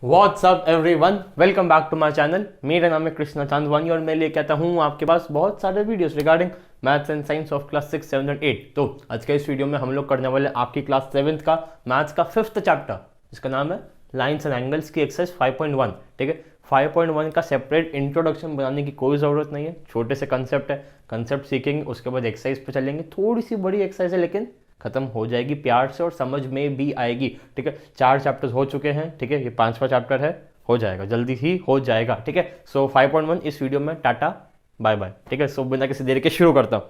What's up everyone, welcome back to my channel. मेरा नाम है कृष्णा चांदवानी और मैं लेके आता हूँ आपके पास बहुत सारे videos regarding maths and science of class 6, 7 and 8। तो आज के इस वीडियो में हम लोग करने वाले आपकी क्लास 7th का मैथ्स का 5th चैप्टर, जिसका नाम है लाइन्स एंड एंगल्स की एक्सरसाइज 5.1। ठीक है, 5.1 का सेपरेट इंट्रोडक्शन बनाने की कोई ज़रूरत नहीं है, छोटे से कंसेप्ट है, कंसेप्ट सीखेंगे, उसके बाद एक्सरसाइज पे चलेंगे। थोड़ी सी बड़ी एक्सरसाइज है लेकिन खत्म हो जाएगी प्यार से और समझ में भी आएगी। ठीक है, 4 चैप्टर्स हो चुके हैं। ठीक है, ये 5वां चैप्टर है, हो जाएगा, जल्दी ही हो जाएगा। ठीक है, सो 5.1 इस वीडियो में टाटा बाय बाय। ठीक है, सो बिना किसी देर के शुरू करता हूँ।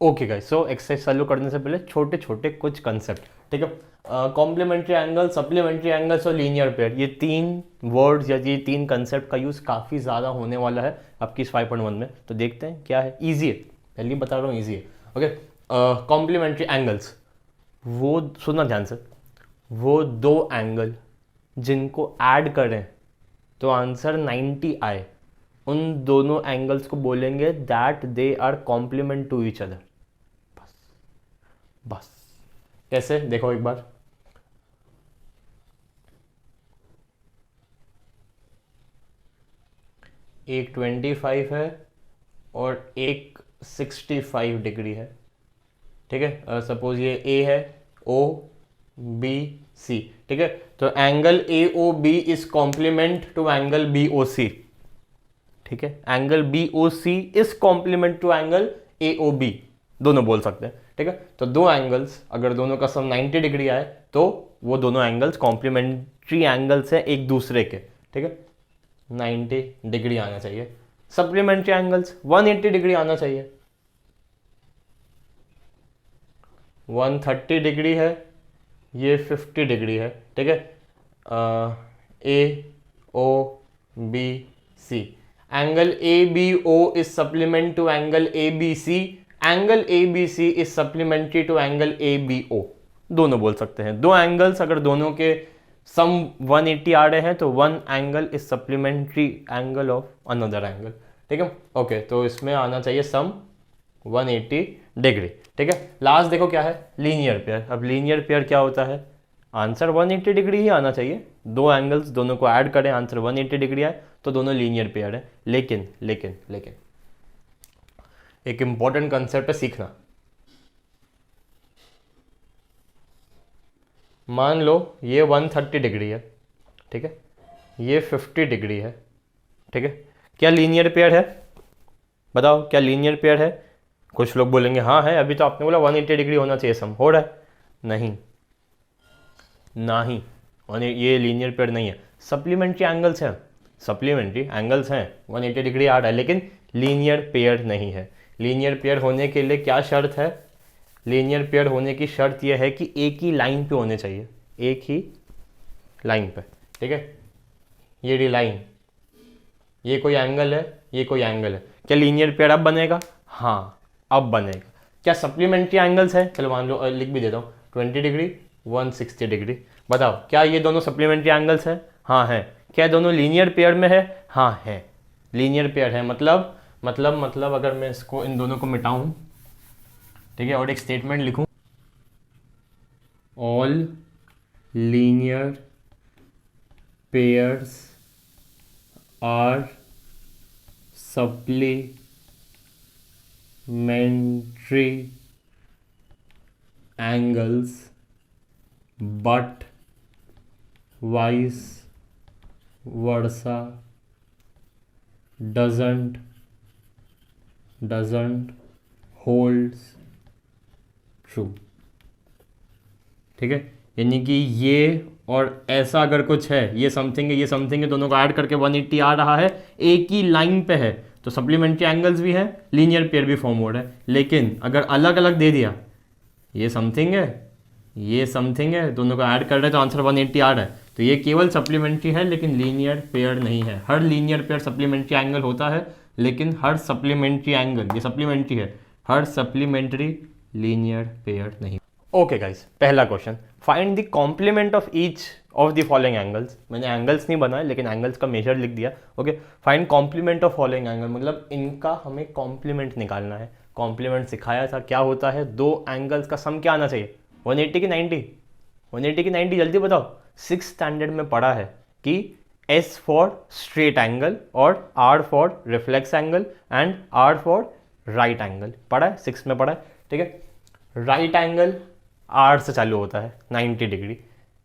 ओके गाइस, सो एक्सरसाइज चालू करने से पहले छोटे छोटे कुछ कंसेप्ट। ठीक है, कॉम्प्लीमेंट्री एंगल, सप्लीमेंट्री एंगल्स और लीनियर पेयर, ये 3 वर्ड्स या ये 3 कंसेप्ट का यूज़ काफ़ी ज़्यादा होने वाला है आपकी इस 5.1 में। तो देखते हैं क्या है। ईजी है, पहले बता रहा हूँ, ईजी है। ओके, कॉम्प्लीमेंट्री एंगल्स, वो सुनना ध्यान से, वो 2 एंगल जिनको ऐड करें तो आंसर 90 आए, उन दोनों एंगल्स को बोलेंगे that they are complement to each other. बस कैसे, देखो एक बार। एक 25 है और एक 65 डिग्री है। ठीक है, सपोज ये ए है, ओ बी सी। ठीक है, तो angle A O B is complement to angle B O C. ठीक है, angle B O C is complement to angle A O B, दोनों बोल सकते हैं। ठीक है, तो 2 एंगल्स अगर दोनों का सम 90 डिग्री आए तो वो दोनों एंगल्स कॉम्प्लीमेंट्री एंगल्स हैं एक दूसरे के। ठीक है, 90 डिग्री आना चाहिए। सप्लीमेंट्री एंगल्स 180 डिग्री आना चाहिए। 130 डिग्री है, ये 50 डिग्री है। ठीक है, A O B C, angle A B O is supplement to angle A B C, angle A B C is supplementary to angle A B O, दोनों बोल सकते हैं। 2 एंगल्स अगर दोनों के सम 180 आ रहे हैं तो 1 angle is supplementary angle of another angle. ठीक है, ओके, तो इसमें आना चाहिए सम 180 डिग्री। ठीक है, लास्ट देखो क्या है, लीनियर पेयर। अब लीनियर पेयर क्या होता है, आंसर 180 डिग्री ही आना चाहिए। 2 एंगल्स दोनों को ऐड करें, आंसर 180 डिग्री आए तो दोनों लीनियर पेयर है। लेकिन लेकिन लेकिन एक इंपॉर्टेंट कंसेप्ट है सीखना। मान लो ये 130 डिग्री है, ठीक है, ये 50 डिग्री है। ठीक है, क्या लीनियर पेयर है? बताओ, क्या लीनियर पेयर है? कुछ लोग बोलेंगे हाँ है, अभी तो आपने बोला 180 डिग्री होना चाहिए सम, हो रहा है? नहीं नहीं, और ये लीनियर पेयर नहीं है। सप्लीमेंट्री एंगल्स हैं, सप्लीमेंट्री एंगल्स हैं, 180 डिग्री आ रहा है, लेकिन लीनियर पेयर नहीं है। लीनियर पेयर होने के लिए क्या शर्त है? लीनियर पेयर होने की शर्त यह है कि एक ही लाइन पे होने चाहिए, एक ही लाइन पे। ठीक है, ये डी लाइन, ये कोई एंगल है, ये कोई एंगल है। क्या लीनियर पेयर अब बनेगा? हाँ, अब बनेगा। क्या सप्लीमेंट्री एंगल्स है? चलो मान लो, लिख भी देता हूँ, 20 डिग्री 160 डिग्री। बताओ, क्या ये दोनों सप्लीमेंट्री एंगल्स हैं? हाँ है। क्या दोनों लीनियर पेयर में है? हाँ है, लीनियर पेयर है। मतलब अगर मैं इसको, इन दोनों को मिटाऊं, ठीक है, और एक स्टेटमेंट लिखूं, all linear pairs are supplementary angles but vice versa doesn't holds true। ठीक है, यानी कि ये और ऐसा अगर कुछ है, ये समथिंग है, ये समथिंग है, दोनों को ऐड करके 180 आ रहा है, एक ही लाइन पे है, तो सप्लीमेंट्री एंगल्स भी है, लीनियर पेयर भी फॉर्म हो रहा है। लेकिन अगर अलग अलग दे दिया, ये समथिंग है, ये समथिंग है, दोनों को ऐड कर रहे हैं तो आंसर 180 आ रहा है, तो ये केवल सप्लीमेंट्री है लेकिन लीनियर पेयर नहीं है। हर लीनियर पेयर सप्लीमेंट्री एंगल होता है, लेकिन हर सप्लीमेंट्री एंगल, ये सप्लीमेंट्री है, हर सप्लीमेंट्री लीनियर पेयर नहीं। ओके गाइस, पहला question, find the complement of each of the following angles. मैंने एंगल्स नहीं बनाए लेकिन एंगल्स का मेजर लिख दिया। Okay, find complement of following angle, मतलब इनका हमें कॉम्प्लीमेंट निकालना है। कॉम्प्लीमेंट सिखाया था, क्या होता है, दो एंगल्स का सम क्या आना चाहिए, 180 की 90, 180 की 90, जल्दी बताओ। 6 स्टैंडर्ड में पढ़ा है कि S फॉर स्ट्रेट एंगल और R for reflex angle and R for right angle, पढ़ा है, 6 में पढ़ा है, ठीक है। राइट एंगल R से चालू होता है 90 degree.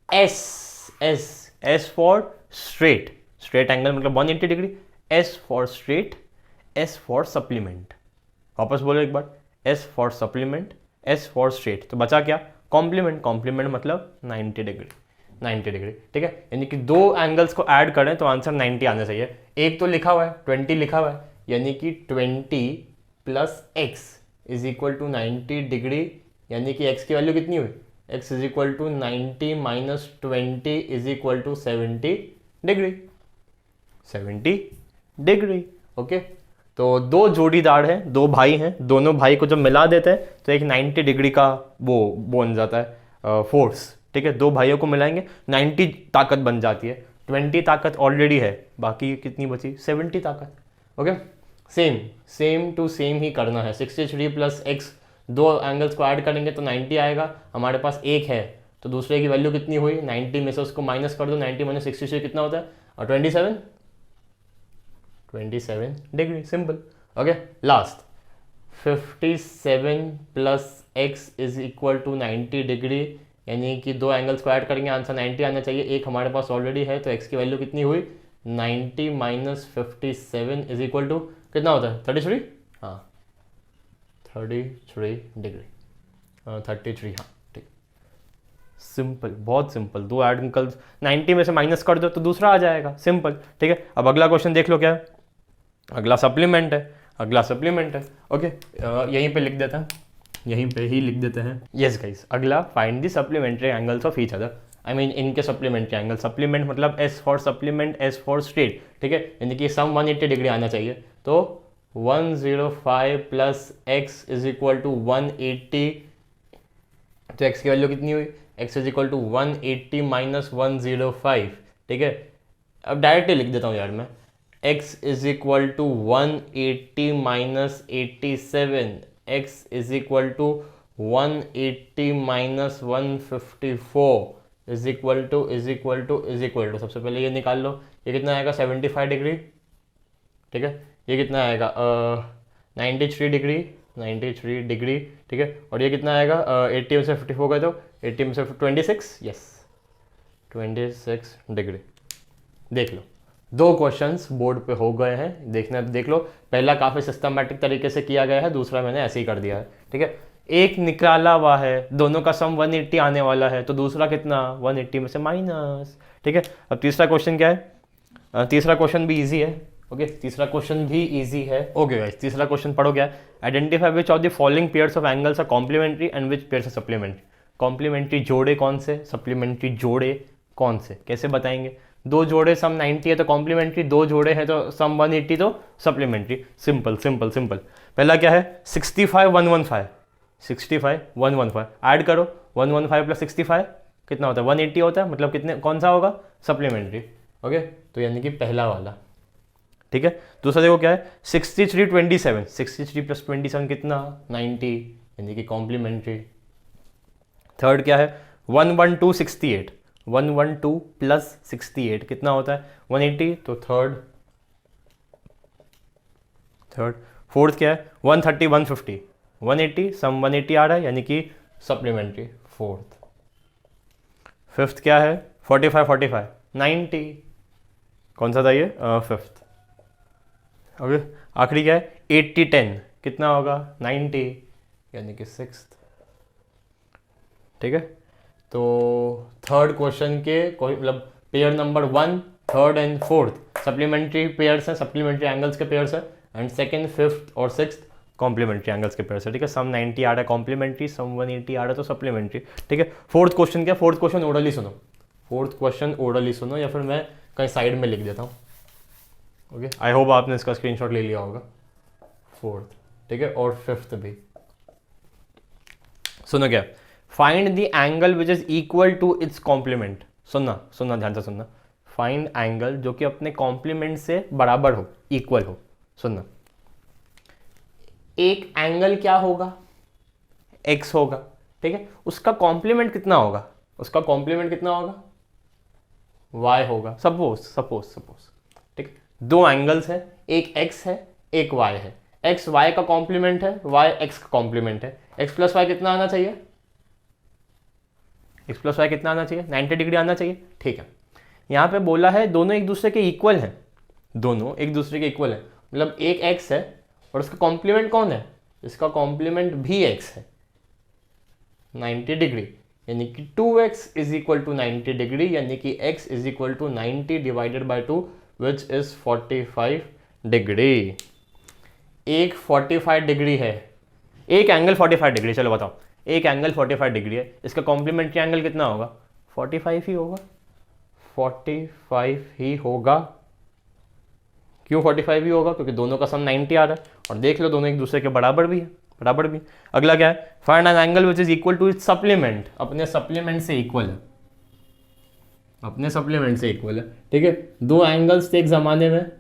S for straight, straight angle मतलब 180 degree. S for straight, S for supplement, वापस बोलो एक बार, S for supplement, S for straight, तो बचा क्या, कॉम्प्लीमेंट, कॉम्प्लीमेंट मतलब 90 डिग्री, 90 डिग्री, ठीक है। यानी कि दो एंगल्स को ऐड करें तो आंसर 90 आना चाहिए। एक तो लिखा हुआ है 20 लिखा हुआ है, यानी कि 20 plus x is equal to 90 degree, यानी कि x की वैल्यू कितनी हुई, x is equal to 90 minus 20 is equal to 70 degree, 70 degree, okay. तो दो जोड़ीदार हैं, दो भाई हैं, दोनों भाई को जब मिला देते हैं तो एक 90 डिग्री का वो बन जाता है फोर्स, ठीक है। दो भाइयों को मिलाएंगे 90 ताकत बन जाती है, 20 ताकत ऑलरेडी है, बाकी कितनी बची, 70 ताकत, ओके। सेम टू सेम ही करना है, 63 प्लस एक्स, दो एंगल्स को ऐड करेंगे तो 90 आएगा, हमारे पास एक है तो दूसरे की वैल्यू कितनी हुई, 90 में से उसको माइनस कर दो, 90 माइनस 63 कितना होता है, और 27 degree, simple, okay. Last 57 plus x is equal to 90 degree, यानी कि दो एंगल्स को ऐड करेंगे आंसर 90 आना चाहिए, एक हमारे पास ऑलरेडी है तो एक्स की वैल्यू कितनी हुई, 90 माइनस 57 इज इक्वल टू कितना होता है, 33, हाँ 33 डिग्री, 33, हाँ ठीक, सिंपल, बहुत सिंपल। दो एंगल्स 90 में से माइनस कर दो तो दूसरा आ जाएगा, सिंपल, ठीक है। अब अगला क्वेश्चन देख लो क्या है, अगला सप्लीमेंट है, अगला सप्लीमेंट है, ओके। यहीं पे लिख देते हैं, यहीं पे ही लिख देते हैं, यस गाइस। अगला find the supplementary angles of each other, I mean इनके सप्लीमेंट्री एंगल, सप्लीमेंट मतलब S for supplement, S for straight, ठीक है, यानी कि सम 180 डिग्री आना चाहिए, तो 105 plus x is equal to 180, तो x की वैल्यू कितनी हुई, x is equal to 180 minus 105, ठीक है। अब डायरेक्टली लिख देता हूँ यार मैं, x is equal to 180 minus 87, x is equal to 180 minus 154 is equal to सबसे पहले ये निकाल लो, ये कितना आएगा 75 डिग्री, ठीक है। ये कितना आएगा 93 डिग्री, ठीक है। और ये कितना आएगा 80 में से 54 गए तो 80 में से 26, यस 26 डिग्री। देख लो, दो क्वेश्चंस बोर्ड पे हो गए हैं, देखना देख लो, पहला काफ़ी सिस्टमैटिक तरीके से किया गया है, दूसरा मैंने ऐसे ही कर दिया है, ठीक है। एक निकाला हुआ है, दोनों का सम 180 आने वाला है, तो दूसरा कितना 180 में से माइनस, ठीक है। अब तीसरा क्वेश्चन क्या है, तीसरा क्वेश्चन भी ईजी है, ओके, तीसरा क्वेश्चन भी इजी है, ओके गाइस। तीसरा क्वेश्चन पढ़ो क्या, identify which of the following pairs of angles are complementary and which pairs are supplementary. Complementary जोड़े कौन से, सप्लीमेंट्री जोड़े कौन से, कैसे बताएंगे, दो जोड़े सम 90 है तो कॉम्प्लीमेंट्री, दो जोड़े हैं तो सम 180 तो सप्लीमेंट्री, सिंपल सिंपल सिंपल। पहला क्या है 65 115 ऐड करो, 115 प्लस 65 कितना होता है 180 होता है, मतलब कितने, कौन सा होगा, सप्लीमेंट्री, ओके। तो यानी कि पहला वाला, ठीक है। दूसरा देखो क्या है 63 27, 63 प्लस 27 कितना 90, यानी कि कॉम्प्लीमेंट्री। थर्ड क्या है 112 68, 112 प्लस 68 कितना होता है 180, तो थर्ड। फोर्थ क्या है 130 150, 180 सम 180 आ रहा है, यानी कि सप्लीमेंट्री, फोर्थ। फिफ्थ क्या है 45 45 90, कौन सा था ये, फिफ्थ, ओके। आखिरी क्या है 80 10 कितना होगा 90, यानी कि सिक्स्थ, ठीक है। तो थर्ड क्वेश्चन के कोई मतलब pair number 1, third and fourth supplementary pairs हैं, सप्लीमेंट्री एंगल्स के पेयर्स हैं, एंड सेकंड, फिफ्थ और सिक्स्थ कॉम्प्लीमेंट्री एंगल्स के पेयर्स है, ठीक है। सम 90 आ रहा है कॉम्प्लीमेंट्री, सम 180 आ रहा है तो सप्लीमेंट्री, ठीक है। फोर्थ क्वेश्चन क्या, फोर्थ क्वेश्चन ओरली सुनो, फोर्थ क्वेश्चन ओरली सुनो, या फिर मैं कहीं साइड में लिख देता हूँ, ओके। आई होप आपने इसका स्क्रीनशॉट ले लिया होगा, फोर्थ, ठीक है, और फिफ्थ भी। सुनो क्या, find the angle which is equal to its complement, सुनना ध्यान से सुनना, फाइंड एंगल जो कि अपने कॉम्प्लीमेंट से बराबर हो, इक्वल हो, सुनना। एक एंगल क्या होगा, x होगा, ठीक है, उसका कॉम्प्लीमेंट कितना होगा, उसका कॉम्प्लीमेंट कितना होगा, y होगा, सपोज सपोज सपोज, ठीक है, दो एंगल्स हैं, एक x है एक y है, x y का कॉम्प्लीमेंट है, y x का कॉम्प्लीमेंट है, x प्लस वाई कितना आना चाहिए, x प्लस वाई कितना आना चाहिए, 90 डिग्री आना चाहिए, ठीक है। यहाँ पे बोला है दोनों एक दूसरे के इक्वल हैं, दोनों एक दूसरे के इक्वल है, मतलब एक x है और उसका कॉम्प्लीमेंट कौन है, इसका कॉम्प्लीमेंट भी x है 90 डिग्री, यानी कि 2x is equal to 90 degree, यानी कि x is equal to 90 divided by 2 which is 45 degree. एक 45 डिग्री है, एक एंगल 45 डिग्री, चलो बताओ, एक एंगल 45 डिग्री है, इसका कॉम्प्लीमेंट्री एंगल कितना होगा, 45 ही होगा, 45 ही होगा। क्यों 45 ही होगा, क्योंकि दोनों का सम 90 आ रहा है, और देख लो दोनों एक दूसरे के बराबर भी है, बराबर भी। अगला क्या है, find an angle which is equal to its supplement, अपने सप्लीमेंट से इक्वल है, अपने सप्लीमेंट से इक्वल है, ठीक है। दो एंगल्स थे एक ज़माने में,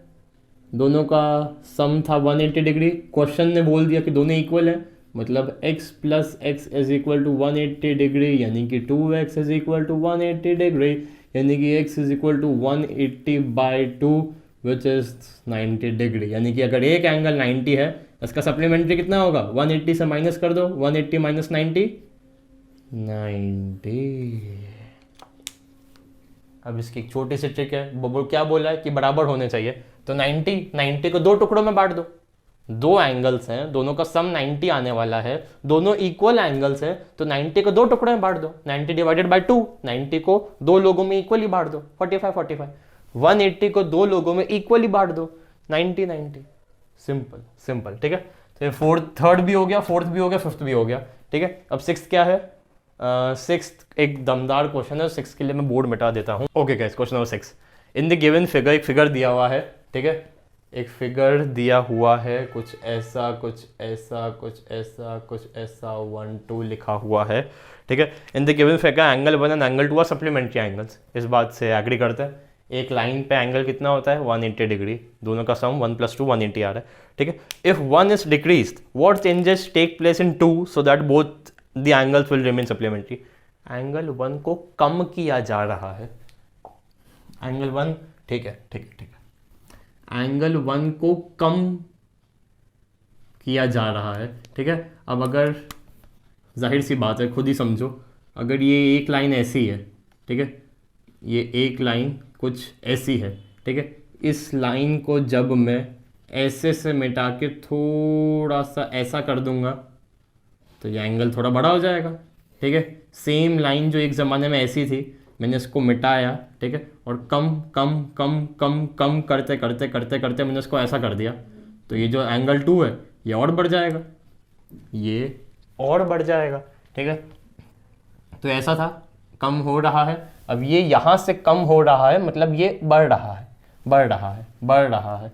दोनों का सम था 180 डिग्री, क्वेश्चन ने बोल दिया कि दोनों इक्वल है, मतलब x plus x is equal to 180 degree, यानी कि 2x is equal to 180 degree, यानी कि x is equal to 180 by 2 which is 90 degree, यानी कि अगर एक एंगल 90 है, इसका सप्लीमेंट्री कितना होगा, 180 से माइनस कर दो, 180 माइनस 90, 90। अब इसकी एक छोटी सी ट्रिक है, वो क्या बोला है कि बराबर होने चाहिए, तो 90 को दो टुकड़ों में बांट दो, दो एंगल्स हैं, दोनों का सम 90 आने वाला है, दोनों इक्वल एंगल्स हैं, तो 90 को दो टुकड़ों में बांट दो, 90 डिवाइडेड बाई 2, 90 को दो लोगों में इक्वली बांट दो, 45 45, 180 को दो लोगों में इक्वली बांट दो, 90 90, सिंपल सिंपल, ठीक है। तो फोर्थ, थर्ड भी हो गया, फोर्थ भी हो गया, फिफ्थ भी हो गया, ठीक है। अब सिक्स्थ क्या है, सिक्स्थ एक दमदार क्वेश्चन है, सिक्स के लिए मैं बोर्ड मिटा देता हूँ। Okay guys, question number 6, in the given figure, एक फिगर दिया हुआ है, ठीक है, एक फिगर दिया हुआ है, कुछ ऐसा कुछ ऐसा कुछ ऐसा कुछ ऐसा 1 2 लिखा हुआ है, ठीक है। In the given figure angle 1 and angle 2 are supplementary angles, इस बात से एग्री करते हैं। एक लाइन पे एंगल कितना होता है, 180 डिग्री, दोनों का सम 1 + 2 180 आ रहा है, ठीक है। If 1 is decreased, what changes take place in 2 so that both the angles will remain supplementary. Angle 1 को कम किया जा रहा है, एंगल 1, ठीक है ठीक है ठीक है, एंगल 1 को कम किया जा रहा है, ठीक है। अब अगर जाहिर सी बात है, खुद ही समझो, अगर ये एक लाइन ऐसी है, ठीक है, ये एक लाइन कुछ ऐसी है, ठीक है, इस लाइन को जब मैं ऐसे से मिटा के थोड़ा सा ऐसा कर दूंगा तो ये एंगल थोड़ा बड़ा हो जाएगा, ठीक है। सेम लाइन जो एक ज़माने में ऐसी थी, मैंने इसको मिटाया, ठीक है, और कम कम कम कम कम करते करते करते करते मैंने इसको ऐसा कर दिया, तो ये जो एंगल 2 है ये और बढ़ जाएगा, ये और बढ़ जाएगा, ठीक है। तो ऐसा था, कम हो रहा है, अब ये यहाँ से कम हो रहा है, मतलब ये बढ़ रहा है बढ़ रहा है बढ़ रहा है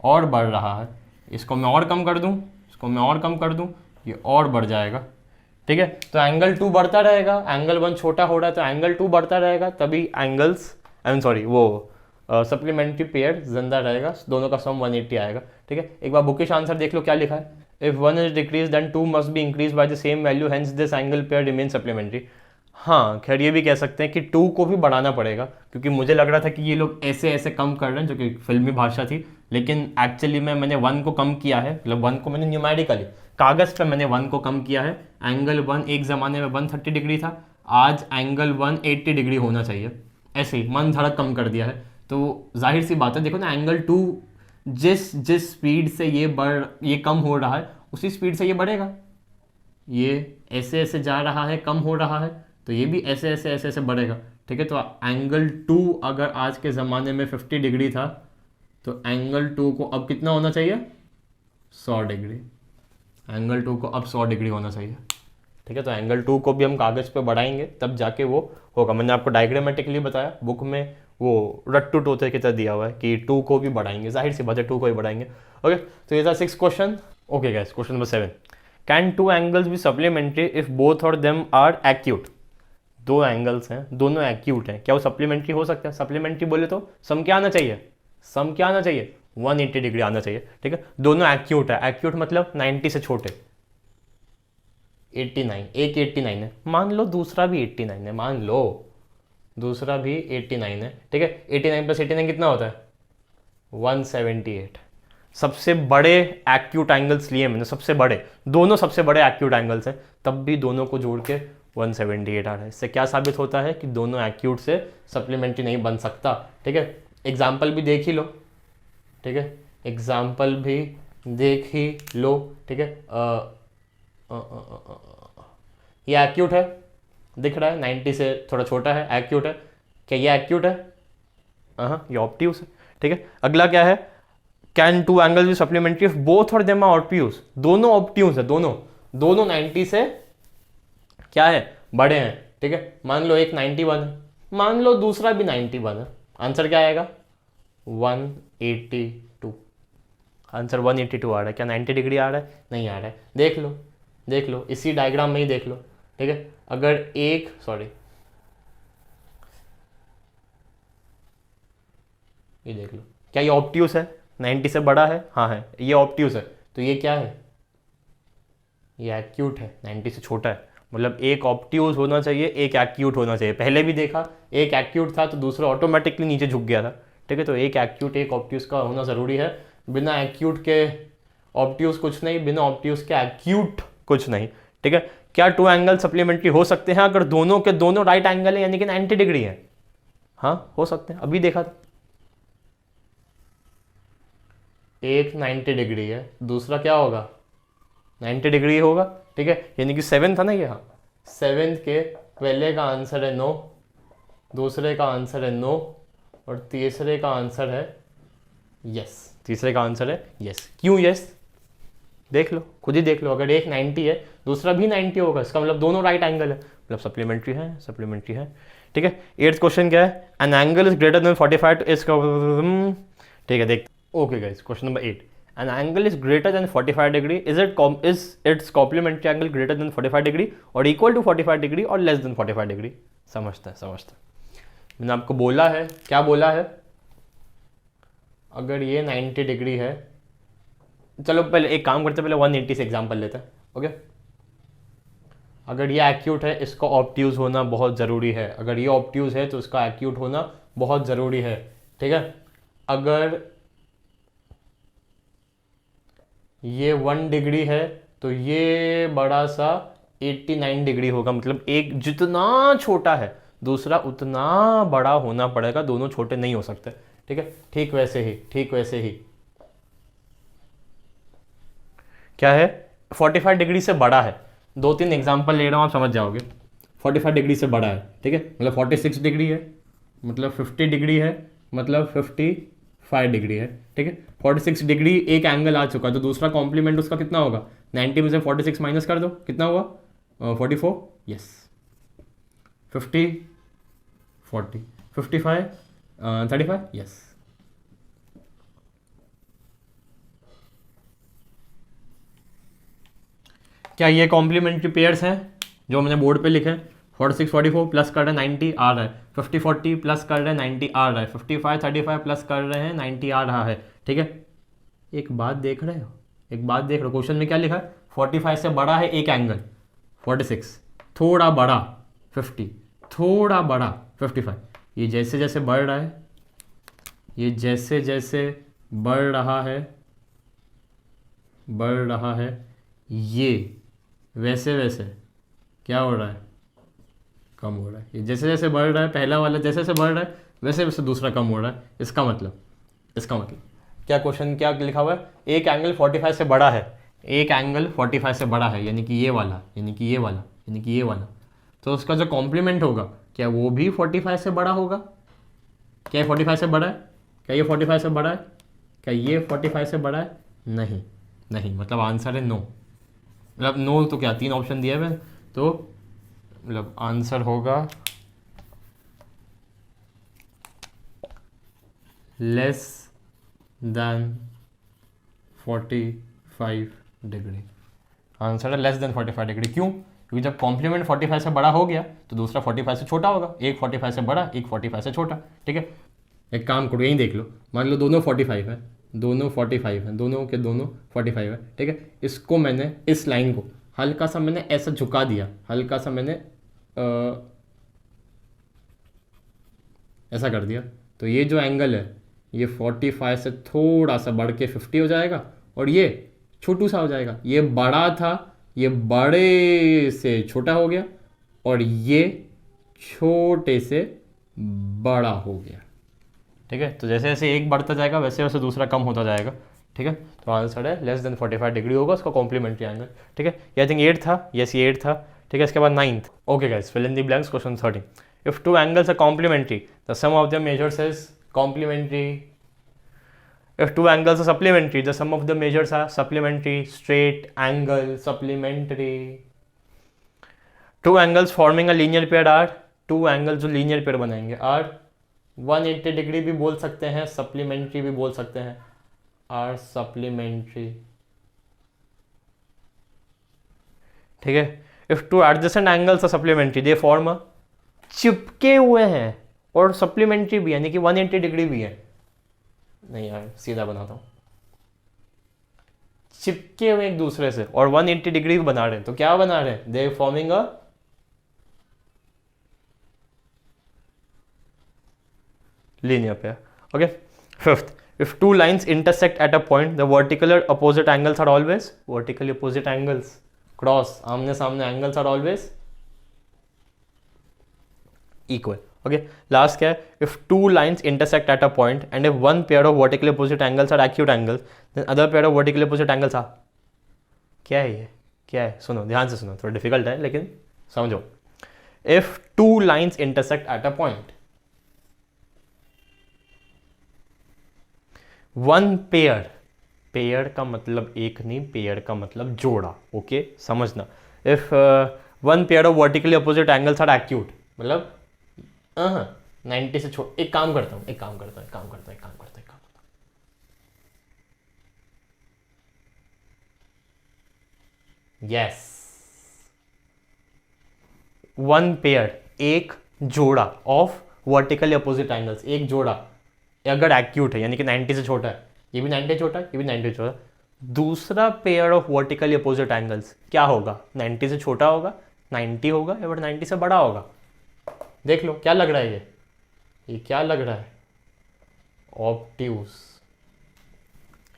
और बढ़ रहा है। इसको मैं और कम कर दूँ, इसको मैं और कम कर दूँ, ये और बढ़ जाएगा, ठीक है। तो एंगल 2 बढ़ता रहेगा, एंगल 1 छोटा हो रहा है तो एंगल 2 बढ़ता रहेगा, तभी एंगल्स वो सप्लीमेंट्री पेयर जिंदा रहेगा, दोनों का सम 180 आएगा, ठीक है। एक बार बुकिश आंसर देख लो क्या लिखा है, if 1 is decrease then 2 must be increase by the same value, hence this angle pair remain supplementary. हाँ खैर ये भी कह सकते हैं कि 2 को भी बढ़ाना पड़ेगा, क्योंकि मुझे लग रहा था कि ये लोग ऐसे ऐसे कम कर रहे हैं, जो कि फिल्मी भाषा थी, लेकिन एक्चुअली में मैंने 1 को कम किया है, मतलब 1 को मैंने न्यूमेरिकली कागज़ पे मैंने 1 को कम किया है। एंगल 1 एक ज़माने में 130 डिग्री था, आज एंगल 1 80 डिग्री होना चाहिए, ऐसे ही मन धड़क कम कर दिया है। तो जाहिर सी बात है, देखो ना, एंगल 2 जिस स्पीड से ये कम हो रहा है, उसी स्पीड से ये बढ़ेगा, ये ऐसे ऐसे जा रहा है, कम हो रहा है, तो ये भी ऐसे ऐसे ऐसे ऐसे बढ़ेगा, ठीक है। तो एंगल 2 अगर आज के ज़माने में 50 डिग्री था, तो एंगल 2 को अब कितना होना चाहिए, 100 डिग्री, एंगल 2 को अब 100 डिग्री होना चाहिए, ठीक है। तो एंगल 2 को भी हम कागज़ पे बढ़ाएंगे, तब जाके वो होगा। मैंने आपको डायग्रामेटिकली बताया, बुक में वो रट्टू टोते की तरह दिया हुआ है कि 2 को भी बढ़ाएंगे, जाहिर सी बात है 2 को भी बढ़ाएंगे। ओके, तो ये था 6 question. Okay guys, question number 7, can 2 angles be supplementary if both of them are acute. दो एंगल्स हैं, दोनों एक्यूट हैं, क्या वो सप्लीमेंट्री हो सकता है? सप्लीमेंट्री बोले तो सम क्या आना चाहिए, सम क्या आना चाहिए, 180 डिग्री आना चाहिए, ठीक है। दोनों एक्यूट है, एक्यूट मतलब 90 से छोटे। 89, एक 89 है, मान लो दूसरा भी 89 है, मान लो दूसरा भी 89 है, ठीक है। 89 प्लस 89 कितना होता है? 178। सबसे बड़े एक्यूट एंगल्स लिए मैंने, सबसे बड़े, दोनों सबसे बड़े एक्यूट एंगल्स हैं, तब भी दोनों को जोड़ के 178 आ रहा है। इससे क्या साबित होता है कि दोनों एक्यूट से सप्लीमेंट्री नहीं बन सकता, ठीक है। एग्जाम्पल भी देख ही लो, ठीक है, एग्जाम्पल भी देख ही लो, ठीक है। ये एक्यूट है, दिख रहा है, 90 से थोड़ा छोटा है, एक्यूट है। क्या ये एक्यूट है? हाँ, ये ऑब्ट्यूज है, ठीक है। अगला क्या है? Can two angles be supplementary if both of them are obtuse? दोनों ऑब्ट्यूज है, दोनों 90 से क्या है? बड़े हैं, ठीक है। मान लो एक 91 है, मान लो दूसरा भी 91 है, आंसर क्या आएगा? 182। आंसर 182 आ रहा है। क्या 90 डिग्री आ रहा है? नहीं आ रहा है। देख लो इसी डायग्राम में ही देख लो, ठीक है। अगर एक ये देख लो, क्या ये ऑब्ट्यूज है? 90 से बड़ा है, हाँ है, ये ऑब्ट्यूज है, तो ये क्या है? ये एक्यूट है, 90 से छोटा है। मतलब एक ऑब्ट्यूज होना चाहिए, एक एक्यूट होना चाहिए। पहले भी देखा, एक एक्यूट था तो दूसरा ऑटोमेटिकली नीचे झुक गया था, ठीक है। तो एक एक्यूट एक ऑब्ट्यूज का होना ज़रूरी है। बिना एक्यूट के ऑब्ट्यूज कुछ नहीं, बिना ऑब्ट्यूज के एक्यूट कुछ नहीं, ठीक है। क्या टू एंगल सप्लीमेंट्री हो सकते हैं अगर दोनों के दोनों राइट एंगल है, यानी कि 90 डिग्री है? हाँ, हो सकते हैं, अभी देखा था। एक 90 डिग्री है, दूसरा क्या होगा? 90 डिग्री होगा, ठीक है। यानी कि 7 था ना ये, हाँ, 7 के पहले का आंसर है 9, दूसरे का आंसर है 9 और तीसरे का आंसर है यस। तीसरे का आंसर है यस। क्यों यस? देख लो, खुद ही देख लो। अगर एक 90 है, दूसरा भी 90 होगा, इसका मतलब दोनों राइट एंगल है, मतलब सप्लीमेंट्री है, ठीक है। 8th क्वेश्चन क्या है? An angle is greater than 45 is, ठीक है, देख। Okay guys, question number 8, an angle is greater than 45 degree, is its complementary angle greater than 45 degree और इक्वल टू 45 डिग्री और लेस देन 45 डिग्री? समझता है। मैंने आपको बोला है, क्या बोला है? अगर ये 90 डिग्री है, चलो पहले एक काम करते हैं, पहले 180 से एग्जाम्पल लेते हैं, ओके। अगर ये एक्यूट है, इसका ऑब्ट्यूज होना बहुत ज़रूरी है। अगर ये ऑब्ट्यूज है तो इसका एक्यूट होना बहुत ज़रूरी है, ठीक है। अगर ये 1 डिग्री है तो ये बड़ा सा 89 डिग्री होगा। मतलब एक जितना छोटा है, दूसरा उतना बड़ा होना पड़ेगा, दोनों छोटे नहीं हो सकते, ठीक है। ठीक वैसे ही क्या है? 45 डिग्री से बड़ा है। 2-3 एग्जाम्पल ले रहा हूँ, आप समझ जाओगे। 45 डिग्री से बड़ा है, ठीक है। मतलब 46 डिग्री है, मतलब 50 डिग्री है, मतलब 55 डिग्री है, ठीक है। 46 डिग्री एक एंगल आ चुका है, तो दूसरा कॉम्प्लीमेंट उसका कितना होगा? 90 में से 46 माइनस कर दो, कितना हुआ? 44, यस। 50, 40, 55, 35, यस। क्या ये कॉम्प्लीमेंट्री पेयर्स हैं जो मैंने बोर्ड पे लिखे? 46, 44 प्लस कर रहे हैं 90 आ रहा है, 50, 40 प्लस कर रहे हैं 90 आ रहा है, 55, 35 प्लस कर रहे हैं 90 आ रहा है, ठीक है। एक बात देख रहे हो, क्वेश्चन में क्या लिखा है? 45 से बड़ा है एक एंगल 46, थोड़ा बड़ा 50, थोड़ा बड़ा 55। ये जैसे जैसे बढ़ रहा है, ये जैसे जैसे बढ़ रहा है, ये वैसे वैसे क्या हो रहा है? कम हो रहा है। ये जैसे जैसे बढ़ रहा है, पहला वाला जैसे जैसे बढ़ रहा है, वैसे वैसे दूसरा कम हो रहा है। इसका मतलब क्या क्वेश्चन क्या लिखा हुआ है? एक एंगल 45 से बड़ा है, एक एंगल 45 से बड़ा है, यानी कि ये वाला, तो उसका जो कॉम्प्लीमेंट होगा, क्या वो भी 45 से बड़ा होगा? क्या ये 45 से बड़ा है? क्या ये 45 से बड़ा है? क्या ये 45 से बड़ा है? नहीं, मतलब आंसर है नो। मतलब नो तो क्या, 3 ऑप्शन दिए हुए, तो मतलब आंसर होगा लेस देन 45 डिग्री। आंसर है लेस देन 45 डिग्री। क्यों? क्योंकि जब कॉम्प्लीमेंट 45 से बड़ा हो गया तो दूसरा 45 से छोटा होगा। एक 45 से बड़ा, एक 45 से छोटा, ठीक है। एक काम करो, यहीं देख लो, मान लो दोनों 45 है, दोनों 45 हैं, दोनों के दोनों 45 है, ठीक है। इसको मैंने, इस लाइन को हल्का सा मैंने ऐसा झुका दिया, हल्का सा मैंने ऐसा कर दिया, तो ये जो एंगल है ये 45 से थोड़ा सा बढ़ के 50 हो जाएगा, और ये छोटू सा हो जाएगा। ये बड़ा था, ये बड़े से छोटा हो गया, और ये छोटे से बड़ा हो गया, ठीक है। तो जैसे जैसे एक बढ़ता जाएगा वैसे वैसे दूसरा कम होता जाएगा, ठीक है। तो आंसर है लेस देन 45 डिग्री होगा उसका कॉम्प्लीमेंट्री एंगल, ठीक है। ये आई थिंक 8 था, यस ये 8 था, ठीक है। इसके बाद 9th, okay guys, fill in the blanks, question 13। If two angles are complementary the sum of the measures is complementary. If two angles are supplementary, the sum of the measures are supplementary. Straight angle, supplementary. Two angles forming a linear pair are, two angles जो linear pair बनाएंगे are 180 degree भी बोल सकते हैं, supplementary भी बोल सकते हैं, are supplementary, ठीक है। If two adjacent angles are supplementary, they form a, चिपके हुए हैं और supplementary भी, यानी कि 180 डिग्री भी है, नहीं यार सीधा बनाता हूँ, चिपके हुए एक दूसरे से और 180 डिग्री बना रहे हैं, तो क्या बना रहे हैं, they forming a linear pair, okay. 5th, if two lines intersect at a point, the vertical opposite angles are always, vertically opposite angles, cross, आमने सामने angles are always equal, okay. Last क्या है, if two lines intersect at a point and if one pair of vertically opposite angles are acute angles, then other pair of vertically opposite angles are, क्या है ये, क्या है, सुनो ध्यान से सुनो, थोड़ा डिफिकल्ट है लेकिन समझो। if two lines intersect at a point, one pair, pair का मतलब एक नहीं, पेयर का मतलब जोड़ा, ओके समझना। If one pair of vertically opposite angles are acute, मतलब 90 से छोड़, एक काम करता हूँ, यस, वन पेयर, एक जोड़ा ऑफ वर्टिकली अपोजिट एंगल्स, एक जोड़ा अगर एक्यूट है यानी कि 90 से छोटा है, ये भी 90 से छोटा है, ये भी 90 से छोटा है, दूसरा pair of vertically opposite angles क्या होगा, 90 से छोटा होगा, 90 होगा, या फिर 90 से बड़ा होगा। देख लो क्या लग रहा है, ये क्या लग रहा है, ऑब्ट्यूज,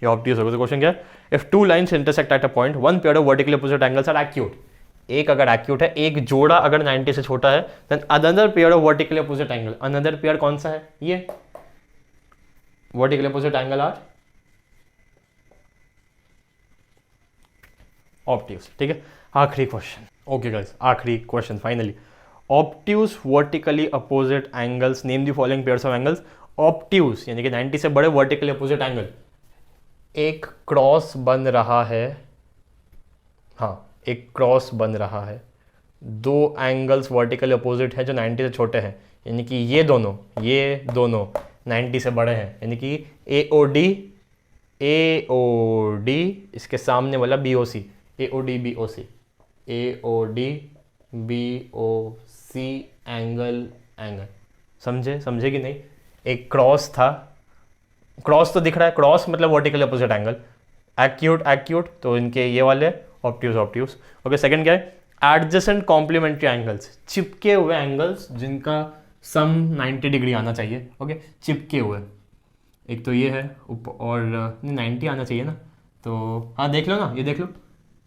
ये ऑब्ट्यूज होगा। तो क्वेश्चन क्या है, if two lines intersect at a point, one pair of vertically opposite angles are acute, एक अगर एक्यूट है, एक जोड़ा अगर 90 से छोटा है, then another pair of vertically opposite angle, another pair कौन सा है, ये vertically opposite angle are obtuse, ठीक है। आखिरी क्वेश्चन, ओके गाइस, आखिरी question finally, obtuse vertically opposite angles, name the following pairs of angles. Obtuse यानी कि 90 से बड़े वर्टिकली अपोजिट एंगल, एक क्रॉस बन रहा है, हाँ एक क्रॉस बन रहा है, दो एंगल्स वर्टिकली अपोजिट है जो 90 से छोटे हैं, यानी कि ये दोनों 90 से बड़े हैं, यानी कि AOD इसके सामने वाला BOC, AOD BOC एंगल, समझे कि नहीं। एक क्रॉस था, क्रॉस तो दिख रहा है, क्रॉस मतलब वर्टिकल अपोजिट एंगल, एक्यूट तो इनके ये वाले ऑब्ट्यूज। ओके, सेकंड क्या है, एडजेसेंट कॉम्प्लीमेंट्री एंगल्स, चिपके हुए एंगल्स जिनका सम 90 डिग्री आना चाहिए, ओके चिपके हुए, एक तो ये है ऊपर, और 90 आना चाहिए ना, तो हाँ देख लो ना, ये देख लो,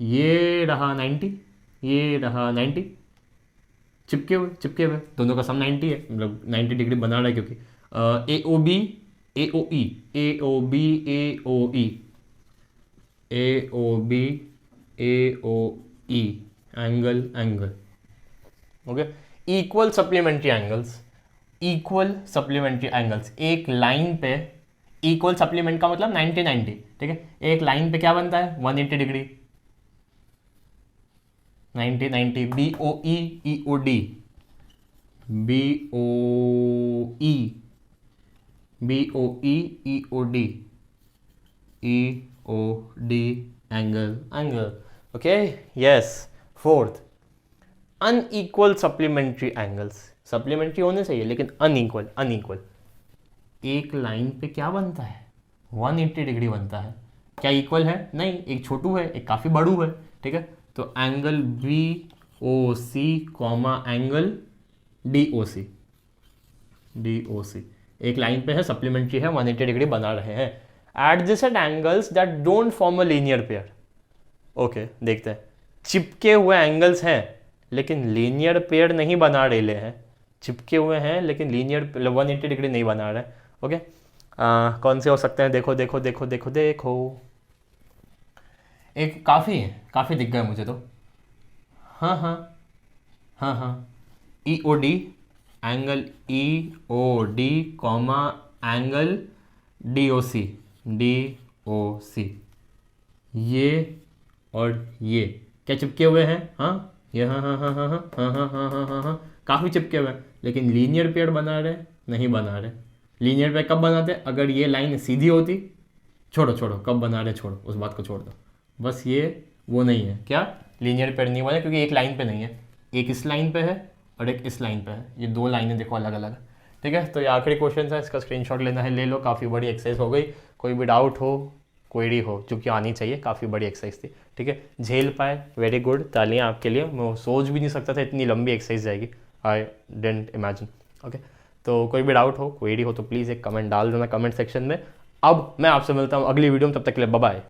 ये रहा 90, ये रहा 90, चिपके हुए दोनों का सम 90 है, मतलब 90 डिग्री बना रहा है, क्योंकि AOB angle, okay. Equal supplementary angles, एक लाइन पे इक्वल सप्लीमेंट का मतलब 90, ठीक है, एक लाइन पे क्या बनता है 180 degree, 90, BOE EOD angle, okay yes. Fourth, unequal supplementary angles, supplementary होने चाहिए लेकिन अनइक्वल, एक लाइन पे क्या बनता है 180 डिग्री बनता है। क्या इक्वल है? नहीं, एक छोटू है, एक काफ़ी बड़ू है, ठीक है। तो angle B O C comma angle D O सी, एक लाइन पे है, सप्लीमेंट्री है, 180 डिग्री बना रहे हैं। Adjacent angles that don't form a linear pair. Okay, देखते हैं। चिपके हुए एंगल्स हैं लेकिन लीनियर पेयर नहीं बना रहे हैं। चिपके हुए हैं लेकिन लीनियर 180 डिग्री नहीं बना रहे हैं। ओके, कौन से हो सकते हैं? देखो देखो देखो देखो देखो, एक काफ़ी दिख गए मुझे तो। हाँ हाँ हाँ हाँ, E O D, angle E O D comma angle D O C, D O C, ये और ये क्या चिपके हुए हैं? हाँ, ये हाँ हाँ हाँ हाँ हाँ हाँ हाँ हाँ हाँ हाँ हाँ, काफ़ी चिपके हुए हैं लेकिन लीनियर पेयर बना रहे? नहीं बना रहे। लीनियर पेयर कब बनाते? अगर ये लाइन सीधी होती। छोड़ो छोड़ो, कब बना रहे, छोड़ो, उस बात को छोड़ दो। बस ये वो नहीं है क्या, लीनियर पेयर नहीं बना क्योंकि एक लाइन पे नहीं है। एक इस लाइन पे है और एक इस लाइन पे है, ये दो लाइनें देखो अलग अलग। ठीक है, तो ये आखिरी क्वेश्चन है, इसका स्क्रीनशॉट लेना है ले लो। काफ़ी बड़ी एक्सरसाइज हो गई। कोई भी डाउट हो, क्वेरी हो, जो कि आनी चाहिए, काफ़ी बड़ी एक्सरसाइज थी। ठीक है, झेल पाए, वेरी गुड, तालियां आपके लिए। मैं सोच भी नहीं सकता था इतनी लंबी एक्सरसाइज जाएगी, आई डेंट इमेजिन। ओके, तो कोई भी डाउट हो, क्वेरी हो तो प्लीज़ एक कमेंट डाल देना कमेंट सेक्शन में। अब मैं आपसे मिलता हूँ अगली वीडियो में, तब तक के लिए बाय बाय।